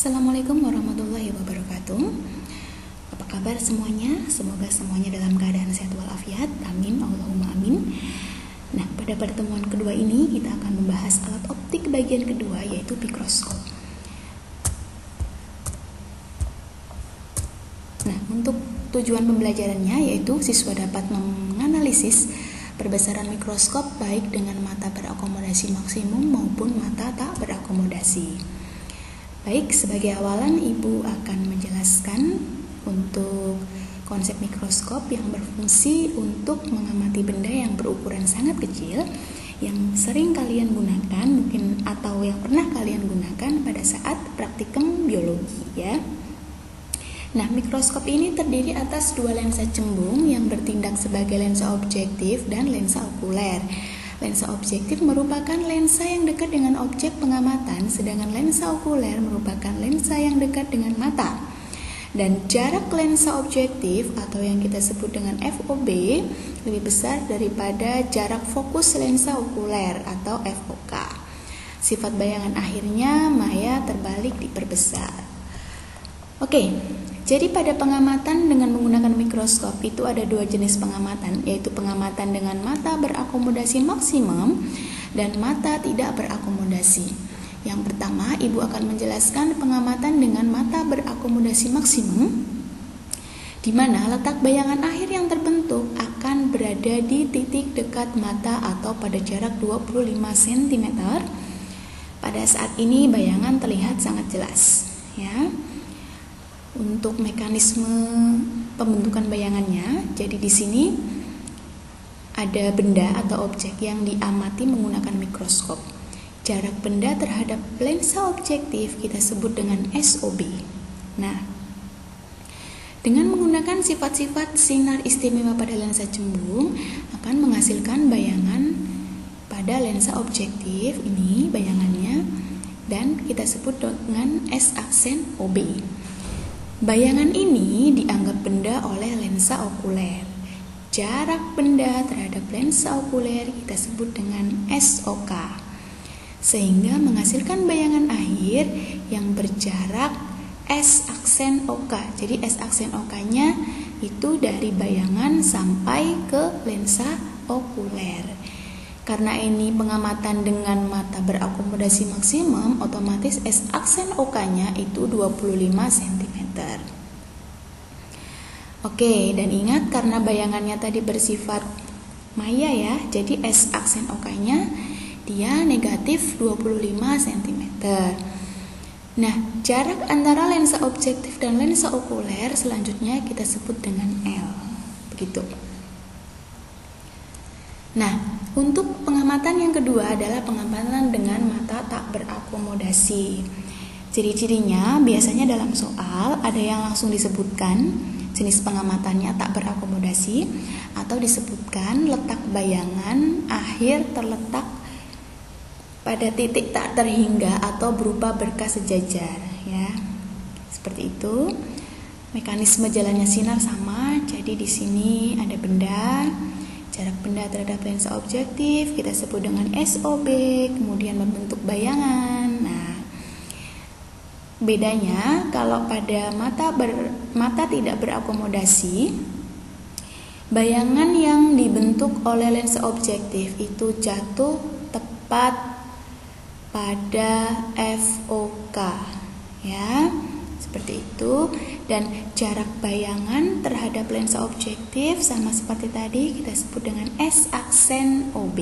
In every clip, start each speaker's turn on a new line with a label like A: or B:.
A: Assalamualaikum warahmatullahi wabarakatuh. Apa kabar semuanya? Semoga semuanya dalam keadaan sehat walafiat. Amin, Allahumma amin. Nah, pada pertemuan kedua ini kita akan membahas alat optik bagian kedua, yaitu mikroskop. Nah, untuk tujuan pembelajarannya yaitu siswa dapat menganalisis perbesaran mikroskop baik dengan mata berakomodasi maksimum maupun mata tak berakomodasi. Baik, sebagai awalan Ibu akan menjelaskan untuk konsep mikroskop yang berfungsi untuk mengamati benda yang berukuran sangat kecil yang sering kalian gunakan mungkin atau yang pernah kalian gunakan pada saat praktikum biologi ya. Nah, mikroskop ini terdiri atas dua lensa cembung yang bertindak sebagai lensa objektif dan lensa okuler. Lensa objektif merupakan lensa yang dekat dengan objek pengamatan, sedangkan lensa okuler merupakan lensa yang dekat dengan mata. Dan jarak lensa objektif atau yang kita sebut dengan FOB lebih besar daripada jarak fokus lensa okuler atau FOK. Sifat bayangan akhirnya maya terbalik diperbesar. Oke, jadi pada pengamatan dengan menggunakan mikroskop itu ada dua jenis pengamatan, yaitu pengamatan dengan mata berakomodasi maksimum dan mata tidak berakomodasi. Yang pertama, Ibu akan menjelaskan pengamatan dengan mata berakomodasi maksimum, di mana letak bayangan akhir yang terbentuk akan berada di titik dekat mata atau pada jarak 25 cm. Pada saat ini bayangan terlihat sangat jelas, ya. Untuk mekanisme pembentukan bayangannya, jadi di sini ada benda atau objek yang diamati menggunakan mikroskop. Jarak benda terhadap lensa objektif kita sebut dengan SOB. Nah, dengan menggunakan sifat-sifat sinar istimewa pada lensa cembung akan menghasilkan bayangan pada lensa objektif, ini bayangannya, dan kita sebut dengan S aksen OB. Bayangan ini dianggap benda oleh lensa okuler. Jarak benda terhadap lensa okuler kita sebut dengan SOK, sehingga menghasilkan bayangan akhir yang berjarak S aksen OK. Jadi S aksen OK-nya itu dari bayangan sampai ke lensa okuler. Karena ini pengamatan dengan mata berakomodasi maksimum, otomatis S aksen OK-nya itu 25 cm. Oke, dan ingat karena bayangannya tadi bersifat maya ya, jadi S aksen OK-nya dia negatif 25 cm. Nah, jarak antara lensa objektif dan lensa okuler selanjutnya kita sebut dengan L. Begitu. Nah, untuk pengamatan yang kedua adalah pengamatan dengan mata tak berakomodasi. Ciri-cirinya biasanya dalam soal ada yang langsung disebutkan jenis pengamatannya tak berakomodasi, atau disebutkan letak bayangan akhir terletak pada titik tak terhingga atau berupa berkas sejajar ya. Seperti itu. Mekanisme jalannya sinar sama, jadi di sini ada benda. Jarak benda terhadap lensa objektif kita sebut dengan SOB, kemudian membentuk bayangan. Nah, bedanya kalau pada mata tidak berakomodasi, bayangan yang dibentuk oleh lensa objektif itu jatuh tepat pada FOK ya. Seperti itu, dan jarak bayangan terhadap lensa objektif sama seperti tadi kita sebut dengan S aksen OB.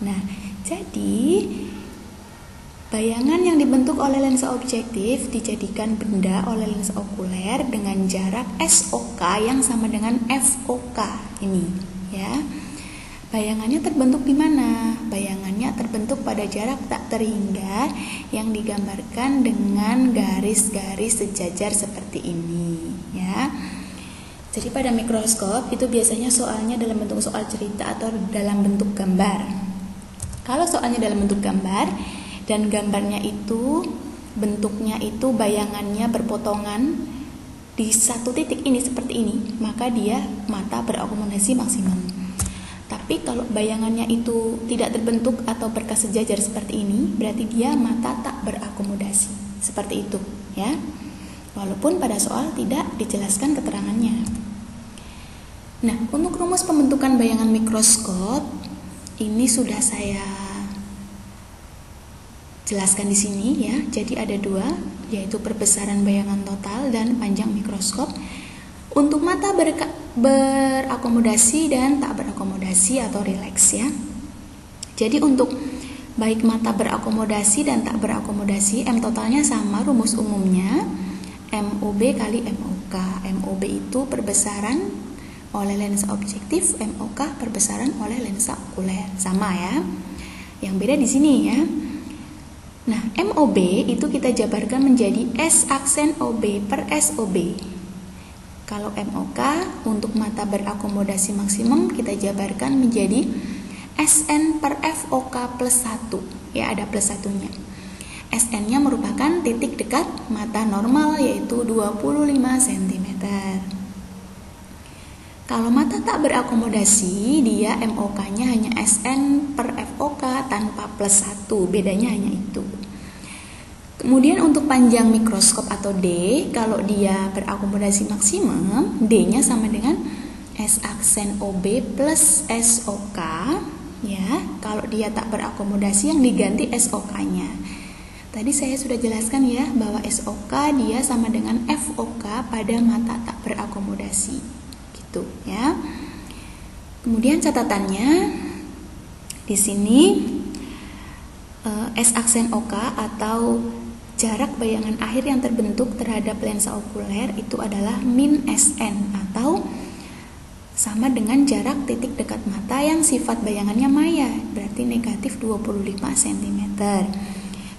A: Nah, jadi bayangan yang dibentuk oleh lensa objektif dijadikan benda oleh lensa okuler dengan jarak SOK yang sama dengan FOK ini ya. Bayangannya terbentuk di mana? Bayangannya terbentuk pada jarak tak terhingga yang digambarkan dengan garis-garis sejajar seperti ini ya. Jadi pada mikroskop itu biasanya soalnya dalam bentuk soal cerita atau dalam bentuk gambar. Kalau soalnya dalam bentuk gambar dan gambarnya itu bentuknya itu bayangannya berpotongan di satu titik ini seperti ini, maka dia mata berakomodasi maksimum. Tapi kalau bayangannya itu tidak terbentuk atau berkas sejajar seperti ini, berarti dia mata tak berakomodasi. Seperti itu. ya. Walaupun pada soal tidak dijelaskan keterangannya. Nah, untuk rumus pembentukan bayangan mikroskop ini sudah saya jelaskan di sini ya. Jadi ada dua, yaitu perbesaran bayangan total dan panjang mikroskop. Untuk mata berakomodasi dan tak berakomodasi atau rileks ya. Jadi untuk baik mata berakomodasi dan tak berakomodasi, M totalnya sama rumus umumnya, MOB kali MOK. MOB itu perbesaran oleh lensa objektif, MOK perbesaran oleh lensa okuler. Sama ya. Yang beda di sini ya. Nah, MOB itu kita jabarkan menjadi S aksen OB per SOB. Kalau MOK untuk mata berakomodasi maksimum kita jabarkan menjadi SN per FOK plus 1. Ya, ada plus satunya. SN-nya merupakan titik dekat mata normal yaitu 25 cm. Kalau mata tak berakomodasi, dia MOK-nya hanya SN per FOK tanpa plus 1, bedanya hanya itu. Kemudian untuk panjang mikroskop atau D, kalau dia berakomodasi maksimum, D-nya sama dengan S aksen OB plus SOK, ya. Kalau dia tak berakomodasi yang diganti SOK-nya. Tadi saya sudah jelaskan ya bahwa SOK dia sama dengan FOK pada mata tak berakomodasi, gitu ya. Kemudian catatannya di sini S aksen OK atau jarak bayangan akhir yang terbentuk terhadap lensa okuler itu adalah min SN atau sama dengan jarak titik dekat mata yang sifat bayangannya maya, berarti negatif 25 cm.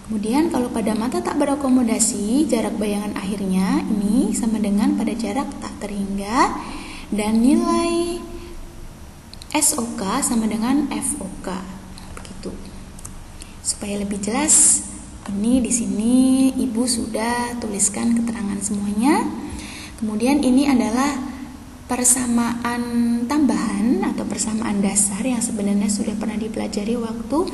A: Kemudian kalau pada mata tak berakomodasi, jarak bayangan akhirnya ini sama dengan pada jarak tak terhingga dan nilai SOK sama dengan FOK. Begitu. Supaya lebih jelas, ini di sini Ibu sudah tuliskan keterangan semuanya. Kemudian ini adalah persamaan tambahan atau persamaan dasar yang sebenarnya sudah pernah dipelajari waktu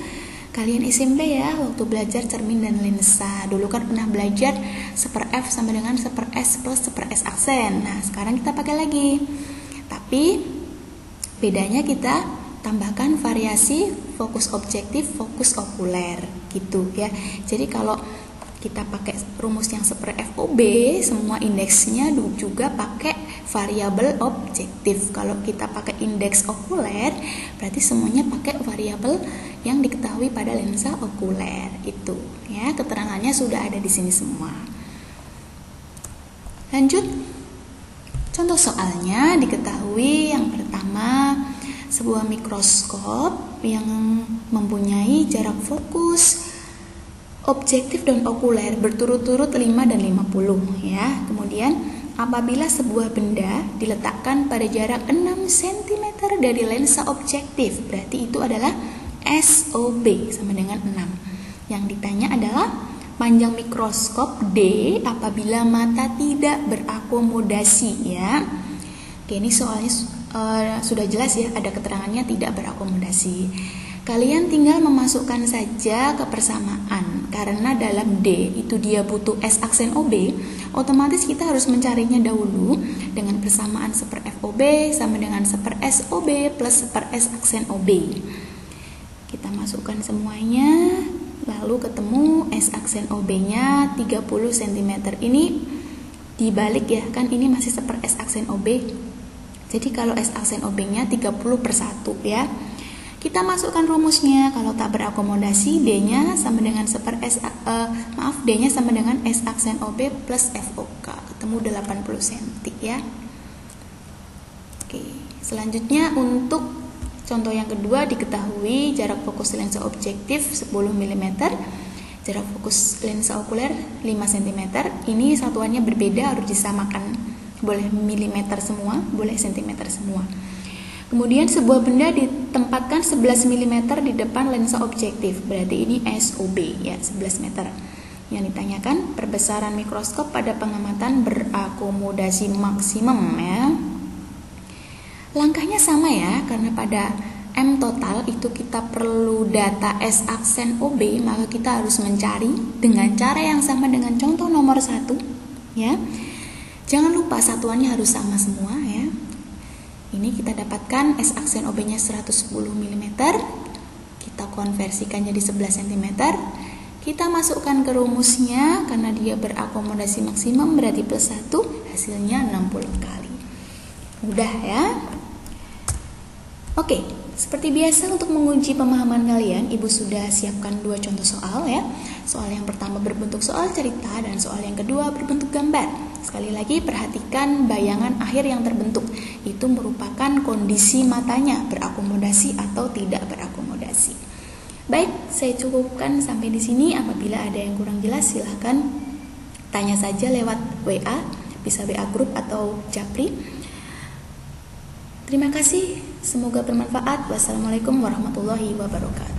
A: kalian SMP ya, waktu belajar cermin dan lensa. Dulu kan pernah belajar 1/F sama dengan 1/S plus 1/S aksen. Nah, sekarang kita pakai lagi. Tapi bedanya kita tambahkan variasi fokus objektif, fokus okuler gitu ya. Jadi kalau kita pakai rumus yang 1/FOB, semua indeksnya juga pakai variabel objektif. Kalau kita pakai indeks okuler, berarti semuanya pakai variabel yang diketahui pada lensa okuler itu ya. Keterangannya sudah ada di sini semua. Lanjut. Contoh soalnya diketahui yang pertama, sebuah mikroskop yang mempunyai jarak fokus objektif dan okuler berturut-turut 5 dan 50 ya. Kemudian apabila sebuah benda diletakkan pada jarak 6 cm dari lensa objektif, berarti itu adalah SOB sama dengan 6. Yang ditanya adalah panjang mikroskop D apabila mata tidak berakomodasi ya. Oke, ini soalnya sudah jelas ya, ada keterangannya tidak berakomodasi. Kalian tinggal memasukkan saja ke persamaan. Karena dalam D itu dia butuh S aksen OB, otomatis kita harus mencarinya dahulu dengan persamaan 1/FOB sama dengan 1/SOB plus 1/S aksen OB. Kita masukkan semuanya, lalu ketemu S aksen OB-nya 30 cm. Ini dibalik ya, kan ini masih 1/S aksen OB. Jadi kalau S aksen OB-nya 30/1 ya. Kita masukkan rumusnya. Kalau tak berakomodasi, D-nya sama dengan D-nya sama dengan S aksen OB plus FOK. Ketemu 80 cm ya. Oke, selanjutnya untuk contoh yang kedua diketahui jarak fokus lensa objektif 10 mm, jarak fokus lensa okuler 5 cm. Ini satuannya berbeda, harus disamakan. Boleh milimeter semua, boleh sentimeter semua. Kemudian sebuah benda ditempatkan 11 mm di depan lensa objektif, berarti ini SOB ya, 11 meter. Yang ditanyakan perbesaran mikroskop pada pengamatan berakomodasi maksimum ya. Langkahnya sama ya, karena pada M total itu kita perlu data S aksen OB, maka kita harus mencari dengan cara yang sama dengan contoh nomor 1 ya. Jangan lupa satuannya harus sama semua ya. Ini kita dapatkan S aksen OB-nya 110 mm. Kita konversikan jadi 11 cm. Kita masukkan ke rumusnya, karena dia berakomodasi maksimum berarti plus 1, hasilnya 60 kali. Mudah ya. Oke, seperti biasa untuk menguji pemahaman kalian, Ibu sudah siapkan 2 contoh soal ya. Soal yang pertama berbentuk soal cerita dan soal yang kedua berbentuk gambar. Sekali lagi perhatikan bayangan akhir yang terbentuk. Itu merupakan kondisi matanya, berakomodasi atau tidak berakomodasi. Baik, saya cukupkan sampai di sini. Apabila ada yang kurang jelas silahkan tanya saja lewat WA, bisa WA grup atau Japri. Terima kasih, semoga bermanfaat. Wassalamualaikum warahmatullahi wabarakatuh.